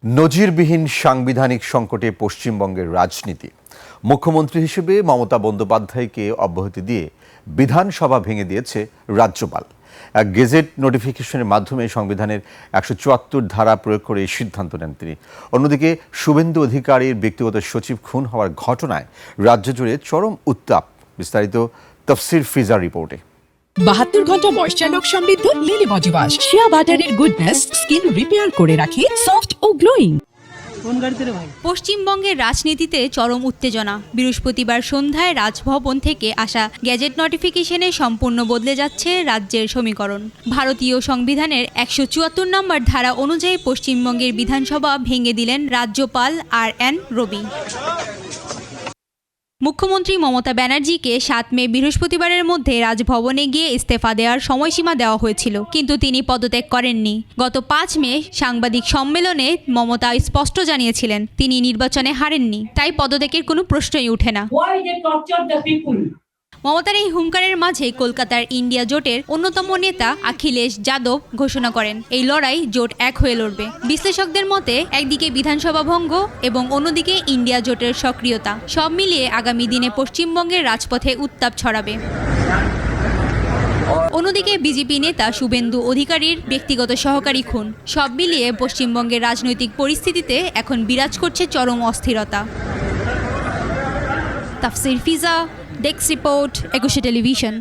নজিরবিহীন সাংবিধানিক সংকটে পশ্চিমবঙ্গের রাজনীতি। মুখ্যমন্ত্রী হিসেবে মমতা বন্দ্যোপাধ্যায়কে অব্যাহতি দিয়ে বিধানসভা ভেঙে দিয়েছে রাজ্যপাল। এক গেজেট নোটিফিকেশনের মাধ্যমে সংবিধানের ১৭৪ ধারা প্রয়োগ করে এই সিদ্ধান্ত নেন তিনি। অন্যদিকে শুভেন্দু অধিকারীর ব্যক্তিগত সচিব খুন হওয়ার ঘটনায় রাজ্য জুড়ে চরম উত্তাপ। বিস্তারিত তফসির ফিজার রিপোর্টে। ৭২ ঘন্টা ময়েশ্চার লক সমৃদ্ধ লিলি বডি ওয়াশ শিয়া বাটারের গুডনেস স্কিন রিপেয়ার করে রাখে সফট ও গ্লোয়িং। পশ্চিমবঙ্গের রাজনীতিতে চরম উত্তেজনা। বৃহস্পতিবার সন্ধ্যায় রাজভবন থেকে আসা গ্যাজেট নোটিফিকেশনে সম্পূর্ণ বদলে যাচ্ছে রাজ্যের সমীকরণ। ভারতীয় সংবিধানের ১৭৪ নম্বর ধারা অনুযায়ী পশ্চিমবঙ্গের বিধানসভা ভেঙে দিলেন রাজ্যপাল RN রবি। মুখ্যমন্ত্রী মমতা ব্যানার্জিকে ৭ মে বৃহস্পতিবারের মধ্যে রাজভবনে গিয়ে ইস্তফা দেওয়ার সময়সীমা দেওয়া হয়েছিল, কিন্তু তিনি পদত্যাগ করেননি। গত ৫ মে সাংবাদিক সম্মেলনে মমতা স্পষ্ট জানিয়েছিলেন তিনি নির্বাচনে হারেননি, তাই পদত্যাগের কোনো প্রশ্নই ওঠে না। মমতার এই হুঙ্কারের মাঝে কলকাতার ইন্ডিয়া জোটের অন্যতম নেতা অখিলেশ যাদব ঘোষণা করেন এই লড়াই জোট এক হয়ে লড়বে। বিশ্লেষকদের মতে একদিকে বিধানসভা ভঙ্গ এবং অন্যদিকে ইন্ডিয়া জোটের সক্রিয়তা, সব মিলিয়ে আগামী দিনে পশ্চিমবঙ্গের রাজপথে উত্তাপ ছড়াবে। অন্যদিকে বিজেপি নেতা শুভেন্দু অধিকারীর ব্যক্তিগত সহকারী খুন, সব মিলিয়ে পশ্চিমবঙ্গের রাজনৈতিক পরিস্থিতিতে এখন বিরাজ করছে চরম অস্থিরতা। তাফসির ফিজা, ডেস্ক রিপোর্ট, ২১ টেলিভিশন।